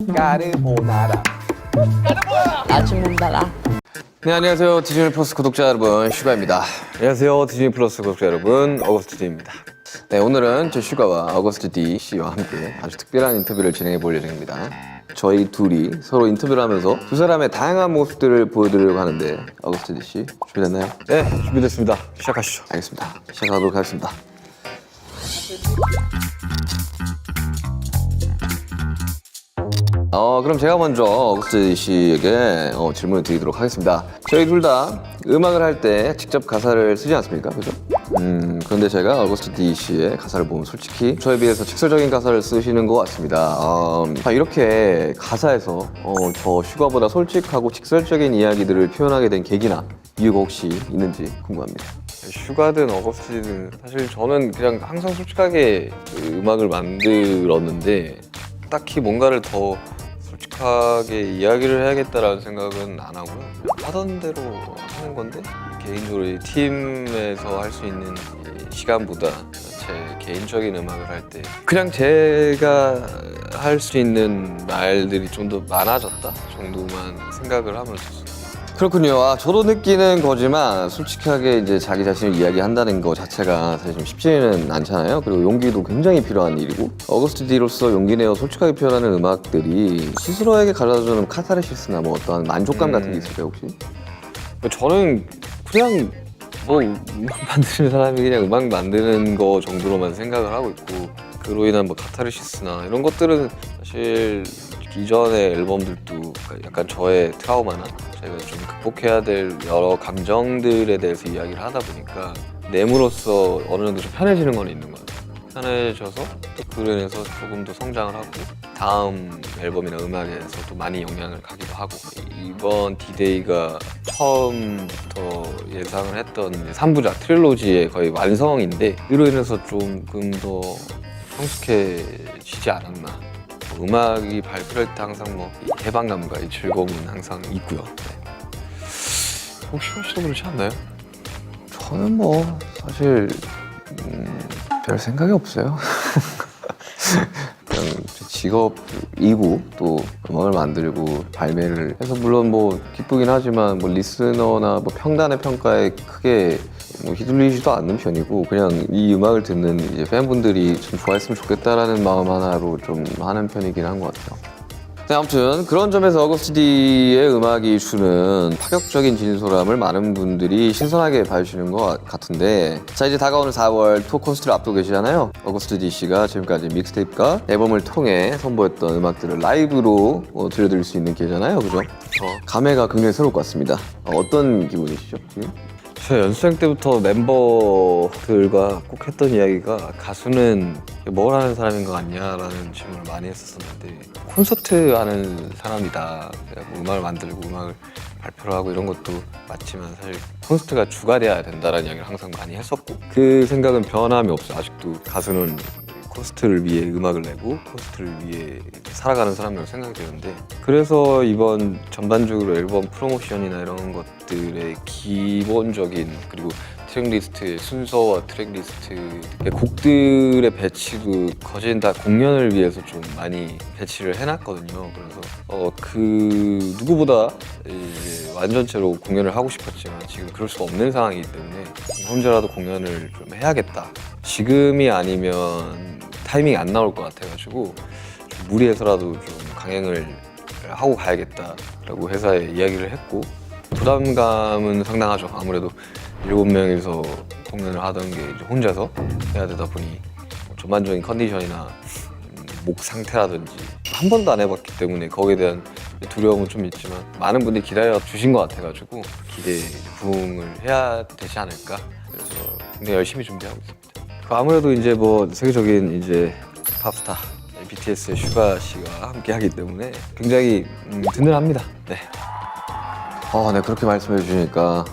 까르보나라. 아주 몸달아. 네, 안녕하세요. 디즈니 플러스 구독자 여러분, 슈가입니다. 안녕하세요. 디즈니 플러스 구독자 여러분, 어거스트 D입니다. 네, 오늘은 저 슈가와 어거스트 D 씨와 함께 아주 특별한 인터뷰를 진행해 볼 예정입니다. 저희 둘이 서로 인터뷰를 하면서 두 사람의 다양한 모습들을 보여드리려고 하는데, 어거스트 D 씨 준비됐나요? 네, 준비됐습니다. 시작하시죠. 알겠습니다. 시작하도록 하겠습니다. 그럼 제가 먼저 어거스트 씨에게 질문을 드리도록 하겠습니다. 저희 둘 다 음악을 할 때 직접 가사를 쓰지 않습니까? 그죠? 그런데 제가 어거스트 D 씨의 가사를 보면 솔직히 저에 비해서 직설적인 가사를 쓰시는 것 같습니다. 이렇게 가사에서 저 슈가보다 솔직하고 직설적인 이야기들을 표현하게 된 계기나 이유가 혹시 있는지 궁금합니다. 슈가든 어거스트든 사실 저는 그냥 항상 솔직하게 음악을 만들었는데 딱히 뭔가를 더 솔직하게 이야기를 해야겠다라는 생각은 안 하고요. 하던 대로 하는 건데 개인적으로 이 팀에서 할 수 있는 시간보다 제 개인적인 음악을 할 때 그냥 제가 할 수 있는 말들이 좀 더 많아졌다 정도만 생각을 하면서 썼어요. 그렇군요. 저도 느끼는 거지만 솔직하게 이제 자기 자신을 이야기한다는 거 자체가 사실 좀 쉽지는 않잖아요. 그리고 용기도 굉장히 필요한 일이고 어거스트 D로서 용기 내어 솔직하게 표현하는 음악들이 스스로에게 가져다주는 카타르시스나 뭐 어떠한 만족감 같은 게 있을까요 혹시? 저는 그냥 뭐 음악 만드는 사람이 그냥 음악 만드는 거 정도로만 생각을 하고 있고 그로 인한 뭐 카타르시스나 이런 것들은 사실 이전의 앨범들도 약간 저의 트라우마나 제가 좀 극복해야 될 여러 감정들에 대해서 이야기를 하다 보니까 내므로써 어느 정도 좀 편해지는 건 있는 것 같아요. 편해져서 또 그로 인해서 조금 더 성장을 하고 다음 앨범이나 음악에서 또 많이 영향을 가기도 하고 이번 D-Day가 처음부터 예상을 했던 3부작 트릴로지의 거의 완성인데 이로 인해서 조금 더 성숙해지지 않았나. 음악이 발표할 때 항상 뭐 해방감과 이 즐거움은 항상 있고요. 네. 혹시 씨도 그렇지 않나요? 저는 뭐 사실 별 생각이 없어요. 그냥 제 직업이고 또 음악을 만들고 발매를 해서 물론 뭐 기쁘긴 하지만 뭐 리스너나 뭐 평단의 평가에 크게 뭐 휘둘리지도 않는 편이고 그냥 이 음악을 듣는 이제 팬분들이 좀 좋아했으면 좋겠다라는 마음 하나로 좀 하는 편이긴 한 것 같아요. 네, 아무튼 그런 점에서 어거스트 D의 음악이 주는 파격적인 진솔함을 많은 분들이 신선하게 봐주시는 것 같은데 자 이제 다가오는 4월 투어 콘서트를 앞두고 계시잖아요. 어거스트 D 씨가 지금까지 믹스테이프과 앨범을 통해 선보였던 음악들을 라이브로 들려드릴 수 있는 기회잖아요. 그죠? 감회가 굉장히 새로울 것 같습니다. 어떤 기분이시죠? 지금? 저 연습생 때부터 멤버들과 꼭 했던 이야기가 가수는 뭘 하는 사람인 것 같냐라는 질문을 많이 했었는데 콘서트 하는 사람이다. 뭐 음악을 만들고 음악을 발표를 하고 이런 것도 맞지만 사실 콘서트가 주가 돼야 된다라는 이야기를 항상 많이 했었고 그 생각은 변함이 없어요. 아직도 가수는 콘서트를 위해 음악을 내고 콘서트를 위해 살아가는 사람이라고 생각이 되는데 그래서 이번 전반적으로 앨범 프로모션이나 이런 것들의 기본적인 그리고 트랙리스트의 순서와 트랙리스트 곡들의 배치도 거진 다 공연을 위해서 좀 많이 배치를 해놨거든요. 그래서 그 누구보다 이제 완전체로 공연을 하고 싶었지만 지금 그럴 수가 없는 상황이기 때문에 혼자라도 공연을 좀 해야겠다. 지금이 아니면 타이밍이 안 나올 것 같아가지고 좀 무리해서라도 좀 강행을 하고 가야겠다라고 회사에 이야기를 했고 부담감은 상당하죠. 아무래도 7명이서 공연을 하던 게 이제 혼자서 해야 되다 보니 전반적인 컨디션이나 목 상태라든지 한 번도 안 해봤기 때문에 거기에 대한 두려움은 좀 있지만 많은 분들이 기다려 주신 것 같아가지고 기대에 부응을 해야 되지 않을까 그래서 굉장히 열심히 준비하고 있습니다. 아무래도 이제 뭐 세계적인 이제 팝스타 BTS의 슈가 씨가 함께 하기 때문에 굉장히 든든합니다. 네. 네, 그렇게 말씀해 주시니까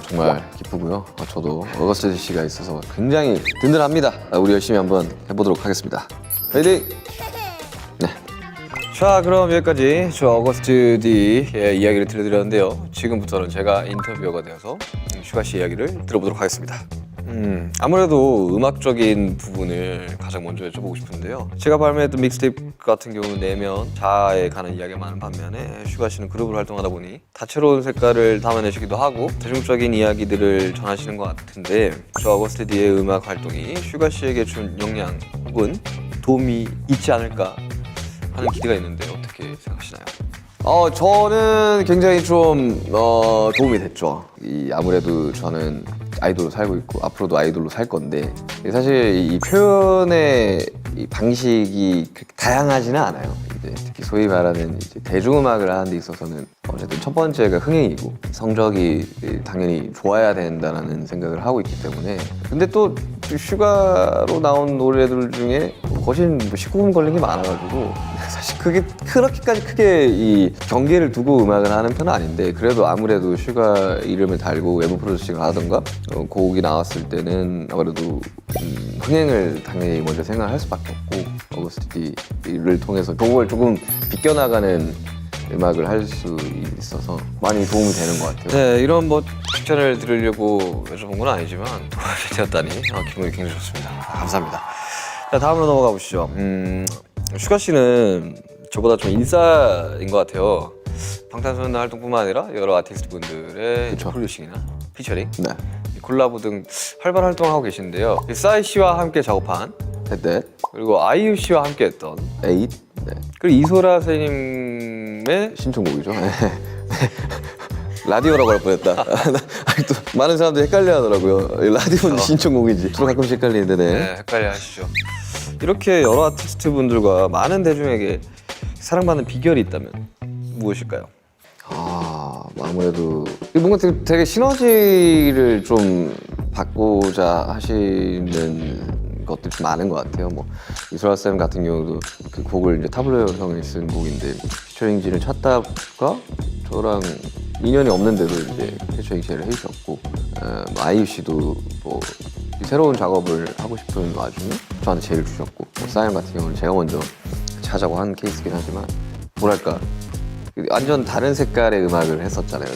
정말 기쁘고요. 저도 어거스트 D 씨가 있어서 굉장히 든든합니다. 우리 열심히 한번 해보도록 하겠습니다. 화이팅! 네. 자, 그럼 여기까지 저 어거스트 D의 이야기를 들려드렸는데요. 지금부터는 제가 인터뷰어가 되어서 슈가 씨 이야기를 들어보도록 하겠습니다. 아무래도 음악적인 부분을 가장 먼저 여쭤보고 싶은데요. 제가 발매했던 믹스테이프 같은 경우는 내면 자아에 가는 이야기가 많은 반면에 슈가 씨는 그룹으로 활동하다 보니 다채로운 색깔을 담아내시기도 하고 대중적인 이야기들을 전하시는 것 같은데 저 어거스트 D의 음악 활동이 슈가 씨에게 준 영향 혹은 도움이 있지 않을까 하는 기대가 있는데 어떻게 생각하시나요? 저는 굉장히 좀 도움이 됐죠. 아무래도 저는 아이돌로 살고 있고 앞으로도 아이돌로 살 건데 사실 이 표현의 이 방식이 그렇게 다양하지는 않아요. 이제 특히 소위 말하는 이제 대중음악을 하는 데 있어서는 어쨌든 첫 번째가 흥행이고 성적이 당연히 좋아야 된다는 생각을 하고 있기 때문에 근데 또 슈가로 나온 노래들 중에 거진 19금 걸린 게 많아가지고 사실 그게 그렇게까지 크게 이 경계를 두고 음악을 하는 편은 아닌데 그래도 아무래도 슈가 이름을 달고 외부 프로듀싱을 하던가 곡이 나왔을 때는 아무래도 흥행을 당연히 먼저 생각할 수밖에 없고 어거스트 D를 통해서 그걸 조금 비껴나가는 음악을 할 수 있어서 많이 도움이 되는 것 같아요. 네, 이런 뭐 칭찬을 드리려고 여쭤본 건 아니지만 도움이 되었다니 기분이 굉장히 좋습니다. 감사합니다. 자, 다음으로 넘어가 보시죠. 슈가 씨는 저보다 좀 인싸인 것 같아요. 방탄소년단 활동뿐만 아니라 여러 아티스트 분들의 그쵸. 프로듀싱이나 피처링, 네, 콜라보 등 활발한 활동을 하고 계신데요. 싸이 씨와 함께 작업한 네, 그리고 아이유 씨와 함께했던 에잇, 네, 그리고 이소라 선생님의 신청곡이죠. 네. 라디오라고 할 뻔했다. 아직도 많은 사람들이 헷갈려하더라고요. 라디오는 신청곡이지. 저도 가끔씩 헷갈리는데. 네, 헷갈려 하시죠. 이렇게 여러 아티스트 분들과 많은 대중에게 사랑받는 비결이 있다면 무엇일까요? 아무래도 뭔가 되게 시너지를 좀 받고자 하시는 것들이 좀 많은 것 같아요. 뭐 이소라 쌤 같은 경우도 그 곡을 이제 타블로 형이 쓴 곡인데 피처링지를 찾다가 저랑 인연이 없는데도 이제 피처링지를 해주셨고, 뭐 아이유 씨도 뭐 새로운 작업을 하고 싶은 와중에 저한테 제의를 주셨고, 뭐 싸이언 같은 경우는 제가 먼저 찾자고 한 케이스긴 하지만 뭐랄까. 완전 다른 색깔의 음악을 했었잖아요.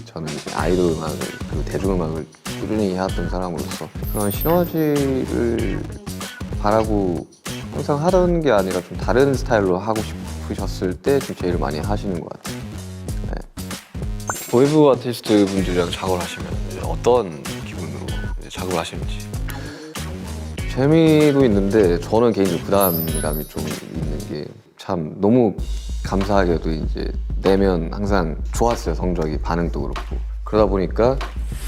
저는 이제 아이돌 음악을 그리고 대중음악을 꾸준히 해왔던 사람으로서 그런 시너지를 바라고 항상 하던 게 아니라 좀 다른 스타일로 하고 싶으셨을 때 좀 제일 많이 하시는 것 같아요. 네. 외부 아티스트 분들이랑 작업을 하시면 이제 어떤 기분으로 이제 작업을 하시는지. 재미도 있는데 저는 개인적으로 부담감이 좀 있는 게 참 너무 감사하게도 이제 내면 항상 좋았어요. 성적이 반응도 그렇고 그러다 보니까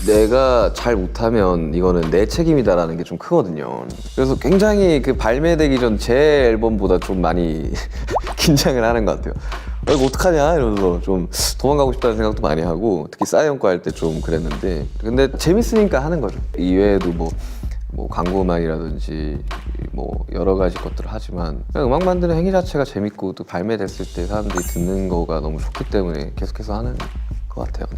내가 잘 못하면 이거는 내 책임이다라는 게 좀 크거든요. 그래서 굉장히 그 발매되기 전 제 앨범보다 좀 많이 긴장을 하는 것 같아요. 이거 어떡하냐 이러면서 좀 도망가고 싶다는 생각도 많이 하고 특히 싸이언 거 할 때 좀 그랬는데 근데 재밌으니까 하는 거죠. 이외에도 뭐 광고 음악이라든지 뭐 여러 가지 것들을 하지만 그냥 음악 만드는 행위 자체가 재밌고 또 발매됐을 때 사람들이 듣는 거가 너무 좋기 때문에 계속해서 하는 것 같아요. 네.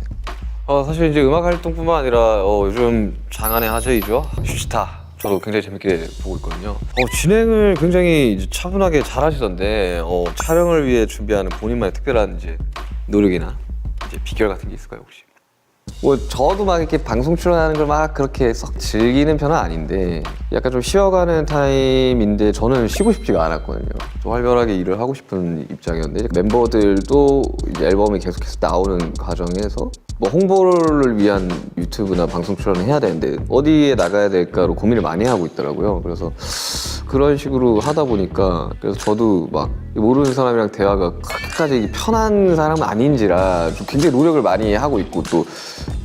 사실 이제 음악 활동뿐만 아니라 요즘 장안의 화제이죠. 슈스타. 저도 굉장히 재밌게 보고 있거든요. 진행을 굉장히 이제 차분하게 잘 하시던데 촬영을 위해 준비하는 본인만의 특별한 이제 노력이나 이제 비결 같은 게 있을까요 혹시? 뭐 저도 막 이렇게 방송 출연하는 걸 막 그렇게 썩 즐기는 편은 아닌데 약간 좀 쉬어가는 타임인데 저는 쉬고 싶지가 않았거든요. 좀 활발하게 일을 하고 싶은 입장이었는데 멤버들도 이제 앨범이 계속해서 나오는 과정에서 뭐 홍보를 위한 유튜브나 방송 출연을 해야 되는데 어디에 나가야 될까로 고민을 많이 하고 있더라고요. 그래서 그런 식으로 하다 보니까 그래서 저도 막 모르는 사람이랑 대화가 그렇게까지 편한 사람은 아닌지라 좀 굉장히 노력을 많이 하고 있고 또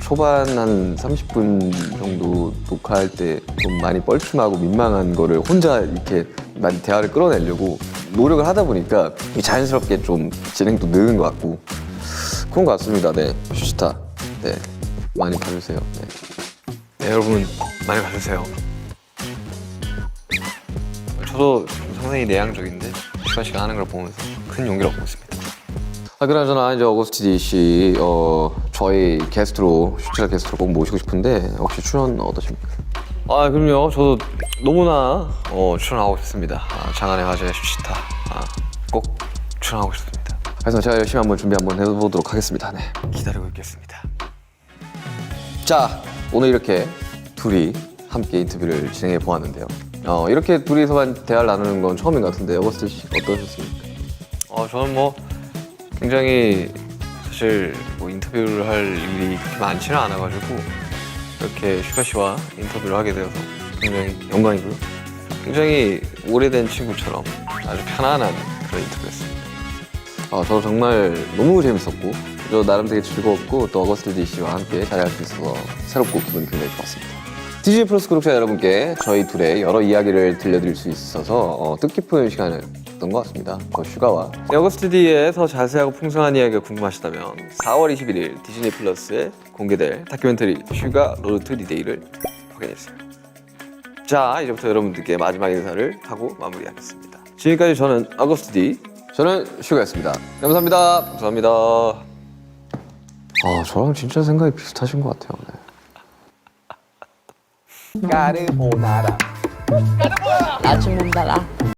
초반 한 30분 정도 녹화할 때 좀 많이 뻘쭘하고 민망한 거를 혼자 이렇게 많이 대화를 끌어내려고 노력을 하다 보니까 자연스럽게 좀 진행도 느는 것 같고 그런 것 같습니다. 네, 슈스타. 네, 많이 봐주세요. 네. 네, 여러분 많이 봐주세요. 저도 상당히 내향적인데 슈가 씨가 하는 걸 보면서 큰 용기를 얻고 있습니다. 그나저나 이제 어거스트 D 씨 저희 게스트로 슈트라 게스트로 꼭 모시고 싶은데 혹시 출연 어떠십니까? 그럼요. 저도 너무나 출연하고 싶습니다. 장안의 화제 슈스타 꼭 출연하고 싶습니다. 그래서 제가 열심히 한번 준비 한번 해보도록 하겠습니다. 네. 기다리고 있겠습니다. 자, 오늘 이렇게 둘이 함께 인터뷰를 진행해 보았는데요. 이렇게 둘이서만 대화를 나누는 건 처음인 것 같은데 어거스트 씨 어떠셨습니까? 저는 뭐 굉장히 사실 뭐 인터뷰를 할 일이 그렇게 많지는 않아가지고 이렇게 슈가 씨와 인터뷰를 하게 되어서 굉장히 영광이고요. 굉장히 오래된 친구처럼 아주 편안한 그런 인터뷰였습니다. 저도 정말 너무 재밌었고 저 나름 되게 즐거웠고 또 어거스트 D 씨와 함께 자리할 수 있어서 새롭고 기분이 굉장히 좋았습니다. DJ 플러스 구독자 여러분께 저희 둘의 여러 이야기를 들려드릴 수 있어서 뜻깊은 시간이었던 것 같습니다. 슈가와 어거스트 D의 더 자세하고 풍성한 이야기가 궁금하시다면 4월 21일 디즈니 플러스에 공개될 다큐멘터리 슈가 로드 투 리데이를 확인해주세요. 자, 이제부터 여러분들께 마지막 인사를 하고 마무리하겠습니다. 지금까지 저는 어거스트 D, 저는 슈가였습니다. 감사합니다. 감사합니다. 저랑 진짜 생각이 비슷하신 것 같아요. 네. 나 지금 달라.